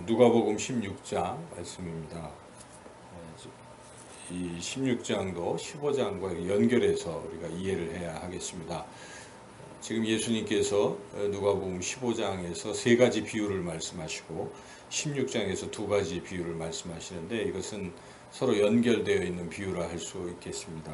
누가복음 16장 말씀입니다. 이 16장도 15장과 연결해서 우리가 이해를 해야 하겠습니다. 지금 예수님께서 누가복음 15장에서 세 가지 비유를 말씀하시고 16장에서 두 가지 비유를 말씀하시는데 이것은 서로 연결되어 있는 비유라 할 수 있겠습니다.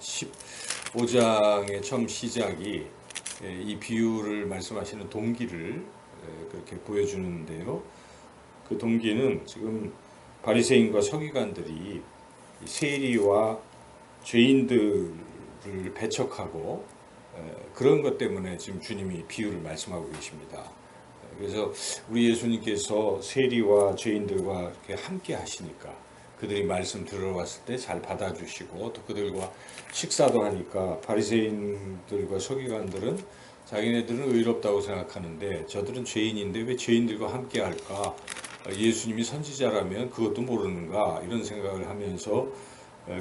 15장의 처음 시작이 이 비유를 말씀하시는 동기를 그렇게 보여주는데요. 그 동기는 지금 바리새인과 서기관들이 세리와 죄인들을 배척하고 그런 것 때문에 지금 주님이 비유를 말씀하고 계십니다. 그래서 우리 예수님께서 세리와 죄인들과 이렇게 함께 하시니까 그들이 말씀 들어왔을 때 잘 받아주시고 또 그들과 식사도 하니까 바리새인들과 서기관들은 자기네들은 의롭다고 생각하는데 저들은 죄인인데 왜 죄인들과 함께 할까? 예수님이 선지자라면 그것도 모르는가? 이런 생각을 하면서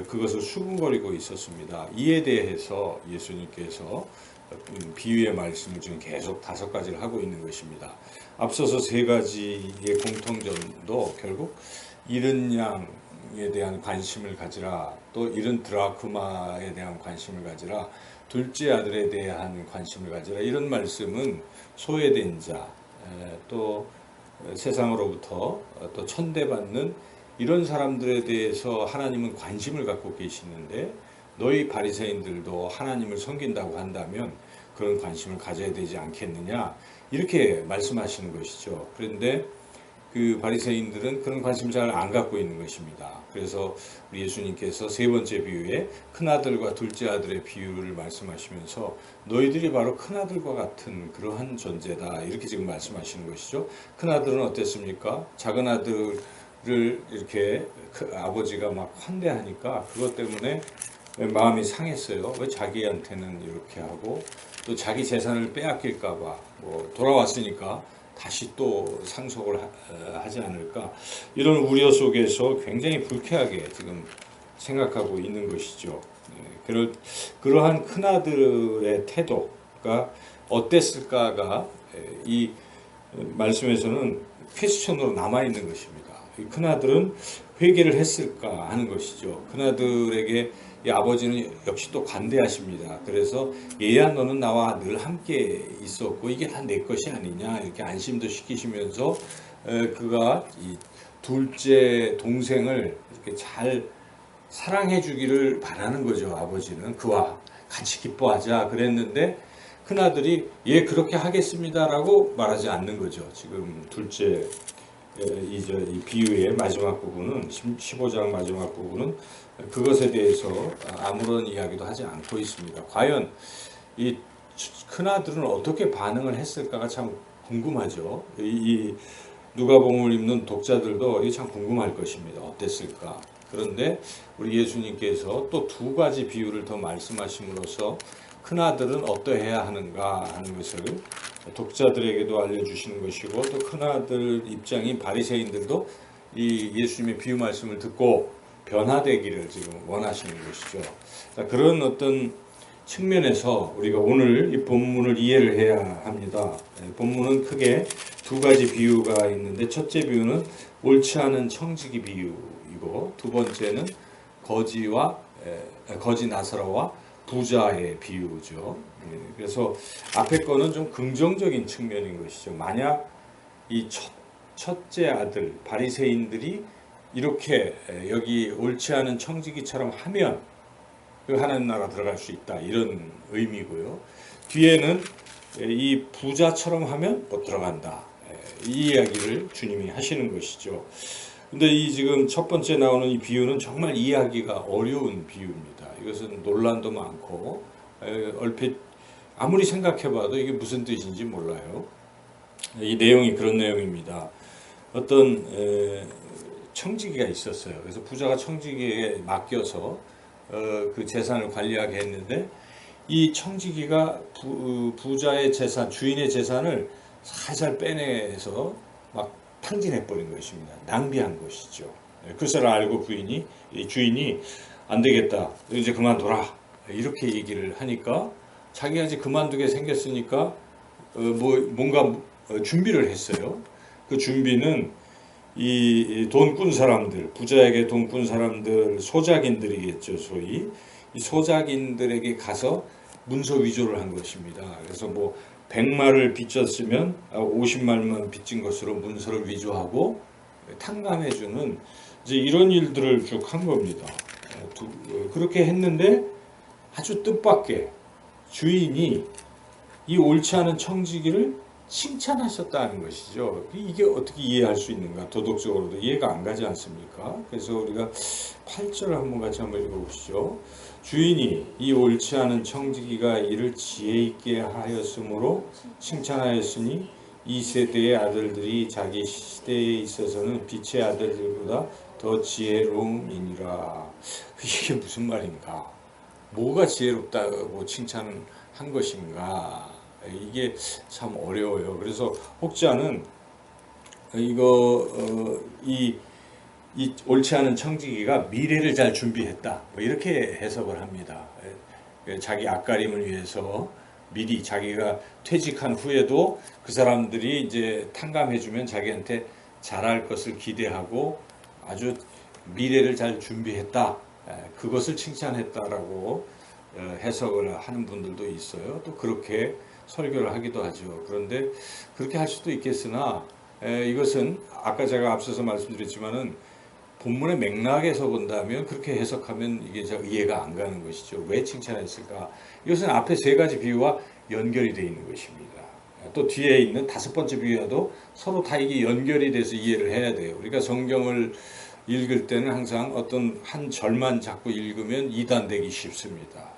그것을 수군거리고 있었습니다. 이에 대해서 예수님께서 비유의 말씀을 지금 계속 5가지를 하고 있는 것입니다. 앞서서 3가지의 공통점도 결국 잃은 양에 대한 관심을 가지라, 또 잃은 드라크마에 대한 관심을 가지라, 둘째 아들에 대한 관심을 가지라, 이런 말씀은 소외된 자, 또 세상으로부터 또 천대받는 이런 사람들에 대해서 하나님은 관심을 갖고 계시는데 너희 바리새인들도 하나님을 섬긴다고 한다면 그런 관심을 가져야 되지 않겠느냐, 이렇게 말씀하시는 것이죠. 그런데 그 바리새인들은 그런 관심 잘 안 갖고 있는 것입니다. 그래서 우리 예수님께서 3번째 비유에 큰아들과 둘째 아들의 비유를 말씀하시면서 너희들이 바로 큰아들과 같은 그러한 존재다, 이렇게 지금 말씀하시는 것이죠. 큰아들은 어땠습니까? 작은 아들을 이렇게 아버지가 막 환대하니까 그것 때문에 마음이 상했어요. 왜 자기한테는 이렇게 하고 또 자기 재산을 빼앗길까봐 돌아왔으니까 다시 또 상속을 하지 않을까, 이런 우려 속에서 굉장히 불쾌하게 지금 생각하고 있는 것이죠. 그러한 큰아들의 태도가 어땠을까가 이 말씀에서는 퀘스천으로 남아있는 것입니다. 이 큰아들은 회개를 했을까 하는 것이죠. 큰아들에게 이 아버지는 역시 또 관대하십니다. 그래서 얘야 너는 나와 늘 함께 있었고 이게 다 내 것이 아니냐, 이렇게 안심도 시키시면서 그가 이 둘째 동생을 이렇게 잘 사랑해 주기를 바라는 거죠. 아버지는 그와 같이 기뻐하자 그랬는데 큰아들이 예 그렇게 하겠습니다라고 말하지 않는 거죠. 지금 둘째 이 비유의 마지막 부분은 15장 마지막 부분은 그것에 대해서 아무런 이야기도 하지 않고 있습니다. 과연 이 큰아들은 어떻게 반응을 했을까가 참 궁금하죠. 이 누가복음을 읽는 독자들도 이게 참 궁금할 것입니다. 어땠을까? 그런데 우리 예수님께서 또 2가지 비유를 더 말씀하심으로써 큰아들은 어떠해야 하는가 하는 것을 독자들에게도 알려주시는 것이고 또 큰아들 입장인 바리새인들도 이 예수님의 비유 말씀을 듣고 변화되기를 지금 원하시는 것이죠. 그런 어떤 측면에서 우리가 오늘 이 본문을 이해를 해야 합니다. 본문은 크게 2가지 비유가 있는데 첫째 비유는 옳지 않은 청지기 비유이고 두 번째는 거지 나사로와 부자의 비유죠. 그래서 앞에 거는 좀 긍정적인 측면인 것이죠. 만약 이 첫째 아들 바리새인들이 이렇게 여기 옳지 않은 청지기처럼 하면 그 하나님 나라 들어갈 수 있다, 이런 의미고요. 뒤에는 이 부자처럼 하면 못 들어간다, 이 이야기를 주님이 하시는 것이죠. 근데 이 지금 첫 번째 나오는 이 비유는 정말 이해하기가 어려운 비유입니다. 이것은 논란도 많고 얼핏 아무리 생각해봐도 이게 무슨 뜻인지 몰라요. 이 내용이 그런 내용입니다. 어떤 청지기가 있었어요. 그래서 부자가 청지기에 맡겨서 그 재산을 관리하게 했는데 이 청지기가 부자의 재산, 주인의 재산을 살살 빼내서 막 탕진해버린 것입니다. 낭비한 것이죠. 그것을 알고 주인이 안 되겠다, 이제 그만둬라, 이렇게 얘기를 하니까 자기가 이제 그만두게 생겼으니까 뭔가 준비를 했어요. 그 준비는 이 돈 꾼 사람들, 부자에게 돈 꾼 사람들, 소작인들이겠죠, 소위. 이 소작인들에게 가서 문서 위조를 한 것입니다. 그래서 뭐 100말을 빚졌으면 50말만 빚진 것으로 문서를 위조하고 탕감해주는 이제 이런 일들을 쭉 한 겁니다. 그렇게 했는데 아주 뜻밖의 주인이 이 옳지 않은 청지기를 칭찬하셨다는 것이죠. 이게 어떻게 이해할 수 있는가? 도덕적으로도 이해가 안 가지 않습니까? 그래서 우리가 8절을 한번 같이 한번 읽어보시죠. 주인이 이 옳지 않은 청지기가 이를 지혜 있게 하였으므로 칭찬하였으니 이 세대의 아들들이 자기 시대에 있어서는 빛의 아들들보다 더 지혜로움이니라. 이게 무슨 말인가? 뭐가 지혜롭다고 칭찬한 것인가? 이게 참 어려워요. 그래서 혹자는 이 옳지 않은 청지기가 미래를 잘 준비했다, 뭐 이렇게 해석을 합니다. 자기 앞가림을 위해서 미리 자기가 퇴직한 후에도 그 사람들이 이제 탕감해주면 자기한테 잘할 것을 기대하고 아주 미래를 잘 준비했다, 그것을 칭찬했다라고 해석을 하는 분들도 있어요. 또 그렇게 설교를 하기도 하죠. 그런데 그렇게 할 수도 있겠으나 이것은 아까 제가 앞서서 말씀드렸지만은 본문의 맥락에서 본다면 그렇게 해석하면 이게 이해가 안 가는 것이죠. 왜 칭찬했을까? 이것은 앞에 세 가지 비유와 연결이 되어 있는 것입니다. 또 뒤에 있는 다섯 번째 비유와도 서로 다 이게 연결이 돼서 이해를 해야 돼요. 우리가 성경을 읽을 때는 항상 어떤 한 절만 자꾸 읽으면 이단되기 쉽습니다.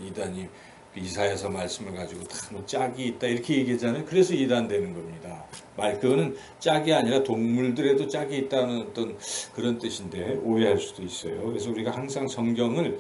이단이 이사야서 말씀을 가지고 다 뭐 짝이 있다 이렇게 얘기하잖아요. 그래서 이단되는 겁니다. 그거는 짝이 아니라 동물들에도 짝이 있다는 어떤 그런 뜻인데 오해할 수도 있어요. 그래서 우리가 항상 성경을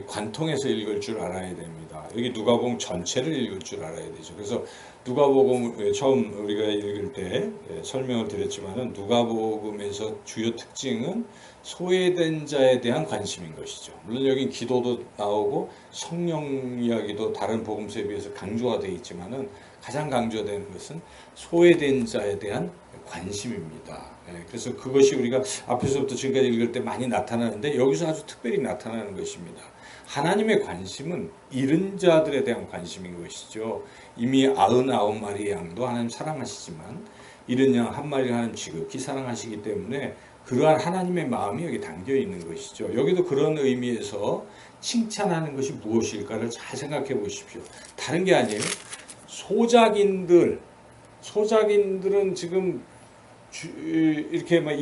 관통해서 읽을 줄 알아야 됩니다. 여기 누가복음 전체를 읽을 줄 알아야 되죠. 그래서 누가복음 처음 우리가 읽을 때 설명을 드렸지만은 누가복음에서 주요 특징은 소외된 자에 대한 관심인 것이죠. 물론 여기 기도도 나오고 성령 이야기도 다른 복음서에 비해서 강조가 되어 있지만은 가장 강조되는 것은 소외된 자에 대한 관심입니다. 그래서 그것이 우리가 앞에서부터 지금까지 읽을 때 많이 나타나는데 여기서 아주 특별히 나타나는 것입니다. 하나님의 관심은 잃은 자들에 대한 관심인 것이죠. 이미 99마리의 양도 하나님 사랑하시지만 잃은 양 한 마리를 하나님 지극히 사랑하시기 때문에 그러한 하나님의 마음이 여기 담겨 있는 것이죠. 여기도 그런 의미에서 칭찬하는 것이 무엇일까를 잘 생각해 보십시오. 다른 게 아니에요. 소작인들은 지금 이렇게 막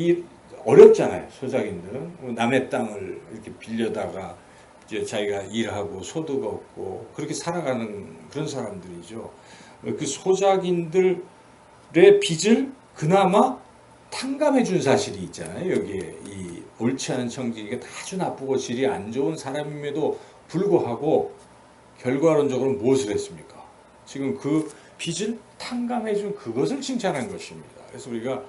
어렵잖아요. 소작인들은 남의 땅을 이렇게 빌려다가 이제 자기가 일하고 소득 얻고 그렇게 살아가는 그런 사람들이죠. 그 소작인들의 빚을 그나마 탕감해 준 사실이 있잖아요. 여기에 이 옳지 않은 청지기가 아주 나쁘고 질이 안 좋은 사람임에도 불구하고 결과론적으로 무엇을 했습니까? 지금 그 빚을 탕감해 준 그것을 칭찬한 것입니다. 그래서 우리가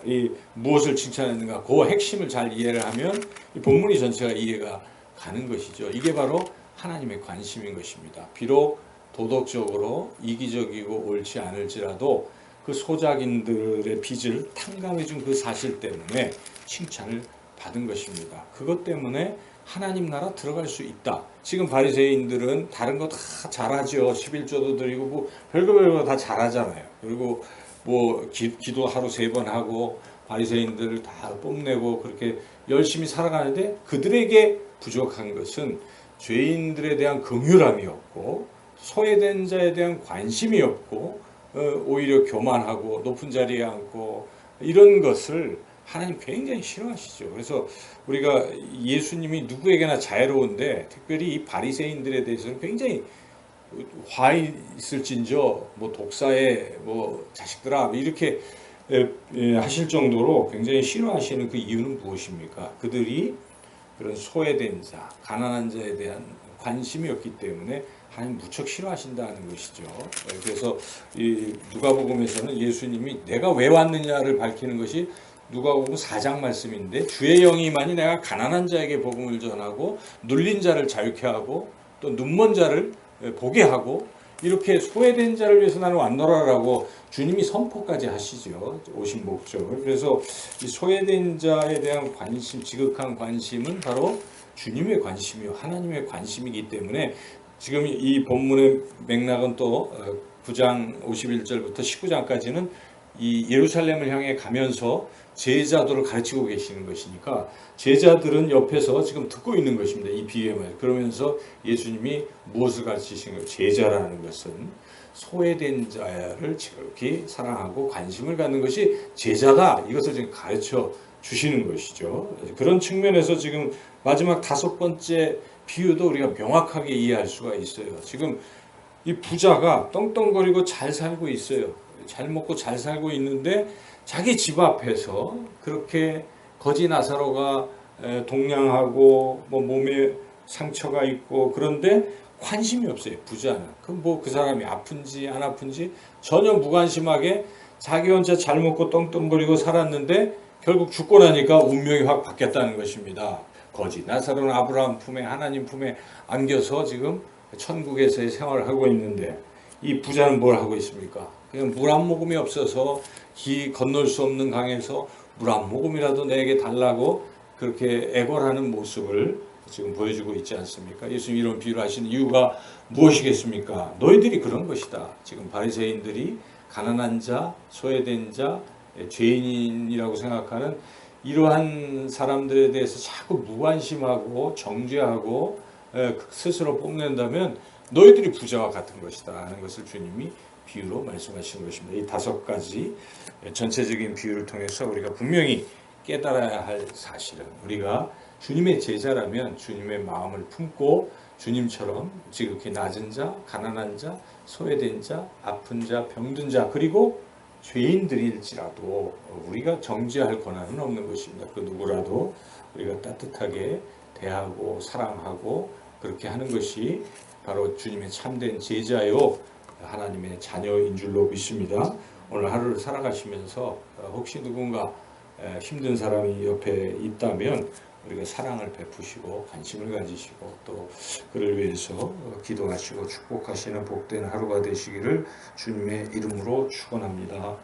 이 무엇을 칭찬했는가 그 핵심을 잘 이해를 하면 이 본문이 전체가 이해가 가는 것이죠. 이게 바로 하나님의 관심인 것입니다. 비록 도덕적으로 이기적이고 옳지 않을지라도 그 소작인들의 빚을 탕감해 준 그 사실 때문에 칭찬을 받은 것입니다. 그것 때문에 하나님 나라 들어갈 수 있다. 지금 바리새인들은 다른 거 다 잘하죠. 11조도 드리고 뭐 별거 다 잘하잖아요. 그리고 뭐 기도 하루 3번 하고 바리새인들 다 뽐내고 그렇게 열심히 살아가는데 그들에게 부족한 것은 죄인들에 대한 긍휼함이었고 소외된 자에 대한 관심이 없고 오히려 교만하고 높은 자리에 앉고 이런 것을 하나님 굉장히 싫어하시죠. 그래서 우리가 예수님이 누구에게나 자애로운데 특별히 이 바리새인들에 대해서는 굉장히 화 있을진저 뭐 독사의 뭐 자식들아 이렇게 하실 정도로 굉장히 싫어하시는 그 이유는 무엇입니까? 그들이 그런 소외된 자, 가난한 자에 대한 관심이 없기 때문에 하나님 무척 싫어하신다는 것이죠. 그래서 이 누가복음에서는 예수님이 내가 왜 왔느냐를 밝히는 것이 누가복음 4장 말씀인데 주의 영이만이 내가 가난한 자에게 복음을 전하고 눌린 자를 자유케 하고 또 눈먼 자를 보게 하고 이렇게 소외된 자를 위해서 나는 왔노라라고 주님이 선포까지 하시죠. 오신 목적을. 그래서 이 소외된 자에 대한 관심, 지극한 관심은 바로 주님의 관심이요, 하나님의 관심이기 때문에 지금 이 본문의 맥락은 또 9장 51절부터 19장까지는 이 예루살렘을 향해 가면서 제자들을 가르치고 계시는 것이니까 제자들은 옆에서 지금 듣고 있는 것입니다. 이 비유의 말. 그러면서 예수님이 무엇을 가르치신 거예요? 제자라는 것은 소외된 자를 지극히 사랑하고 관심을 갖는 것이 제자다. 이것을 지금 가르쳐 주시는 것이죠. 그런 측면에서 지금 마지막 5번째 비유도 우리가 명확하게 이해할 수가 있어요. 지금 이 부자가 떵떵거리고 잘 살고 있어요. 잘 먹고 잘 살고 있는데 자기 집 앞에서 그렇게 거지 나사로가 동냥하고 뭐 몸에 상처가 있고 그런데 관심이 없어요. 부자는. 그럼 뭐 그 사람이 아픈지 안 아픈지 전혀 무관심하게 자기 혼자 잘 먹고 떵떵거리고 살았는데 결국 죽고 나니까 운명이 확 바뀌었다는 것입니다. 거지 나사로는 아브라함 품에 하나님 품에 안겨서 지금 천국에서의 생활을 하고 있는데 이 부자는 뭘 하고 있습니까? 그냥 물 한 모금이 없어서 기 건널 수 없는 강에서 물 한 모금이라도 내게 달라고 그렇게 애걸하는 모습을 지금 보여주고 있지 않습니까? 예수님 이런 비유를 하시는 이유가 무엇이겠습니까? 너희들이 그런 것이다. 지금 바리새인들이 가난한 자, 소외된 자, 죄인이라고 생각하는 이러한 사람들에 대해서 자꾸 무관심하고 정죄하고 스스로 뽐낸다면 너희들이 부자와 같은 것이다 하는 것을 주님이 비유로 말씀하시는 것입니다. 이 5가지 전체적인 비유를 통해서 우리가 분명히 깨달아야 할 사실은 우리가 주님의 제자라면 주님의 마음을 품고 주님처럼 지극히 낮은 자, 가난한 자, 소외된 자, 아픈 자, 병든 자 그리고 죄인들일지라도 우리가 정죄할 권한은 없는 것입니다. 그 누구라도 우리가 따뜻하게 대하고 사랑하고 그렇게 하는 것이 바로 주님의 참된 제자요 하나님의 자녀인 줄로 믿습니다. 오늘 하루를 살아가시면서 혹시 누군가 힘든 사람이 옆에 있다면 우리가 사랑을 베푸시고 관심을 가지시고 또 그를 위해서 기도하시고 축복하시는 복된 하루가 되시기를 주님의 이름으로 축원합니다.